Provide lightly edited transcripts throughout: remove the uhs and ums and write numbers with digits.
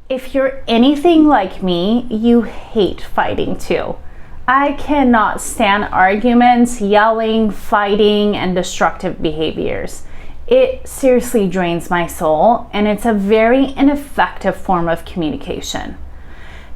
If you're anything like me, you hate fighting too. I cannot stand arguments, yelling, fighting, and destructive behaviors. It seriously drains my soul, and it's a very ineffective form of communication.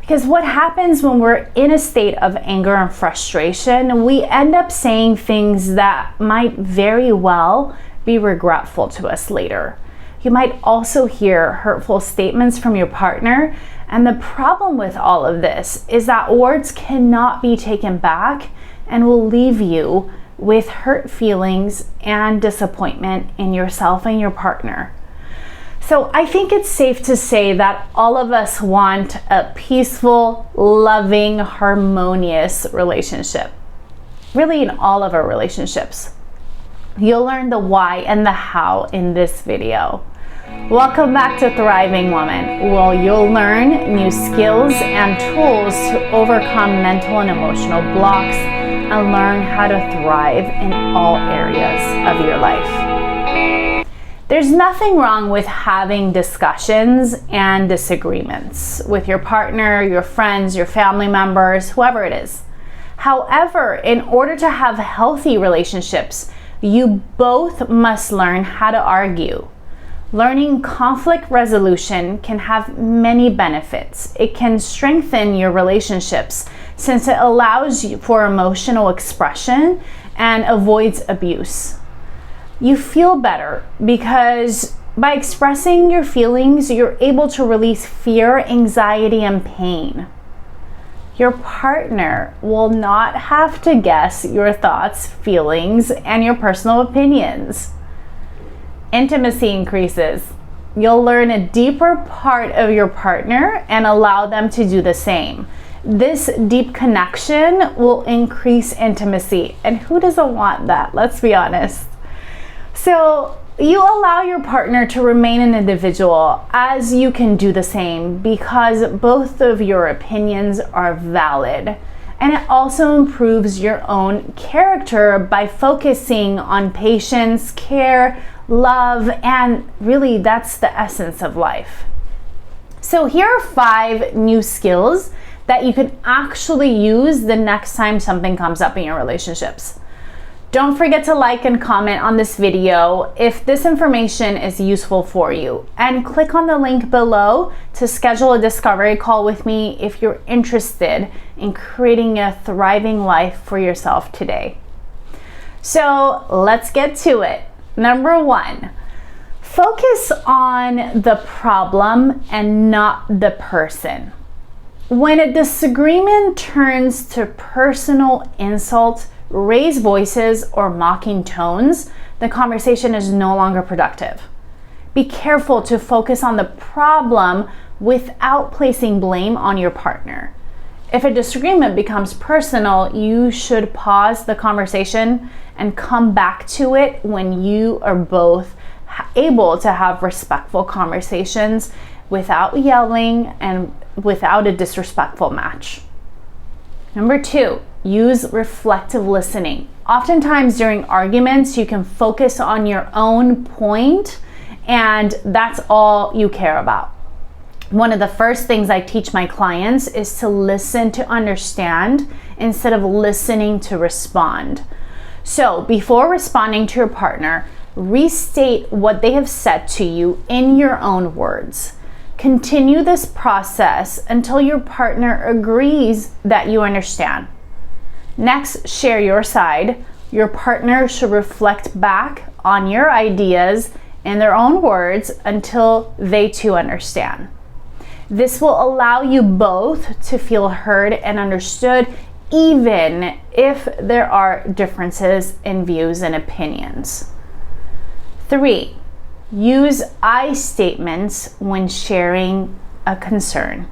Because what happens when we're in a state of anger and frustration, we end up saying things that might very well be regretful to us later. You might also hear hurtful statements from your partner, and the problem with all of this is that words cannot be taken back and will leave you with hurt feelings and disappointment in yourself and your partner. So I think it's safe to say that all of us want a peaceful, loving, harmonious relationship. Really, in all of our relationships. You'll learn the why and the how in this video. Welcome back to Thriving Woman. Well, you'll learn new skills and tools to overcome mental and emotional blocks and learn how to thrive in all areas of your life. There's nothing wrong with having discussions and disagreements with your partner, your friends, your family members, whoever it is. However, in order to have healthy relationships, you both must learn how to argue. Learning conflict resolution can have many benefits. It can strengthen your relationships since it allows you for emotional expression and avoids abuse. You feel better because by expressing your feelings, you're able to release fear, anxiety, and pain. Your partner will not have to guess your thoughts, feelings, and your personal opinions. Intimacy increases. You'll learn a deeper part of your partner and allow them to do the same. This deep connection will increase intimacy. And who doesn't want that? Let's be honest. So you allow your partner to remain an individual as you can do the same because both of your opinions are valid. And it also improves your own character by focusing on patience, care, love, and really that's the essence of life. So here are 5 new skills that you can actually use the next time something comes up in your relationships. Don't forget to like and comment on this video if this information is useful for you, and click on the link below to schedule a discovery call with me if you're interested in creating a thriving life for yourself today. So let's get to it. Number 1, focus on the problem and not the person. When a disagreement turns to personal insult, raised voices, or mocking tones, the conversation is no longer productive. Be careful to focus on the problem without placing blame on your partner. If a disagreement becomes personal, you should pause the conversation and come back to it when you are both able to have respectful conversations without yelling and without a disrespectful match. Number 2, use reflective listening. Oftentimes during arguments, you can focus on your own point and that's all you care about. One of the first things I teach my clients is to listen to understand instead of listening to respond. So before responding to your partner, restate what they have said to you in your own words. Continue this process until your partner agrees that you understand. Next, share your side. Your partner should reflect back on your ideas in their own words until they too understand. This will allow you both to feel heard and understood, even if there are differences in views and opinions. 3, use I statements when sharing a concern.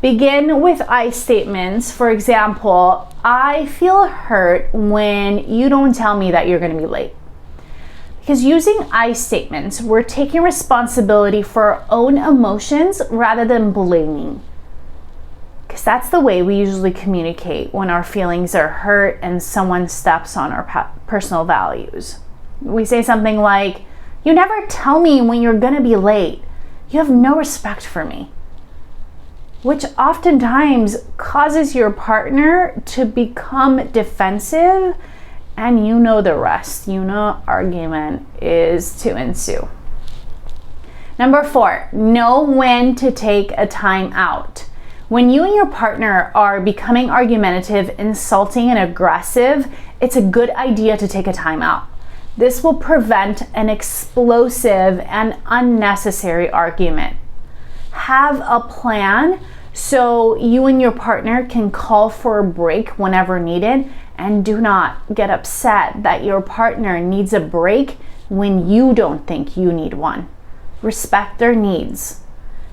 Begin with I statements. For example, I feel hurt when you don't tell me that you're going to be late. Because using I statements, we're taking responsibility for our own emotions rather than blaming. Because that's the way we usually communicate when our feelings are hurt and someone steps on our personal values. We say something like, "You never tell me when you're going to be late. You have no respect for me." which oftentimes causes your partner to become defensive, and you know the rest. You know argument is to ensue. Number 4, know when to take a time out. When you and your partner are becoming argumentative, insulting, and aggressive, it's a good idea to take a time out. This will prevent an explosive and unnecessary argument. Have a plan so you and your partner can call for a break whenever needed, and do not get upset that your partner needs a break when you don't think you need one. Respect their needs.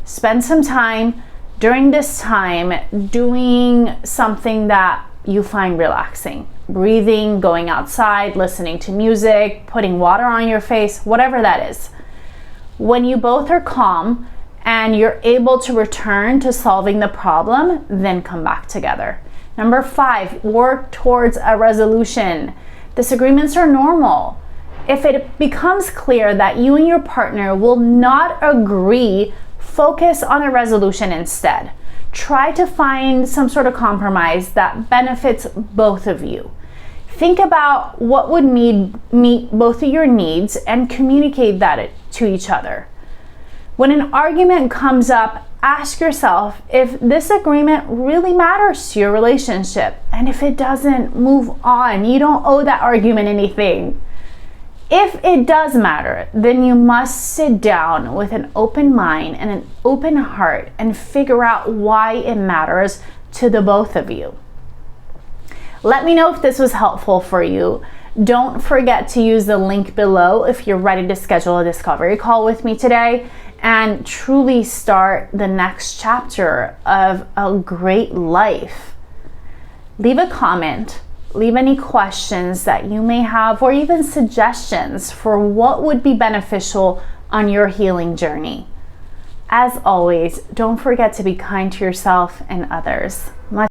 Spend some time during this time doing something that you find relaxing. Breathing, going outside, listening to music, putting water on your face, whatever that is. When you both are calm and you're able to return to solving the problem, then come back together. Number 5, work towards a resolution. Disagreements are normal. If it becomes clear that you and your partner will not agree, focus on a resolution instead. Try to find some sort of compromise that benefits both of you. Think about what would meet both of your needs and communicate that to each other. When an argument comes up, ask yourself if this agreement really matters to your relationship. And if it doesn't, move on. You don't owe that argument anything. If it does matter, then you must sit down with an open mind and an open heart and figure out why it matters to the both of you. Let me know if this was helpful for you. Don't forget to use the link below if you're ready to schedule a discovery call with me today and truly start the next chapter of a great life. Leave a comment. Leave any questions that you may have, or even suggestions for what would be beneficial on your healing journey. As always, don't forget to be kind to yourself and others. Much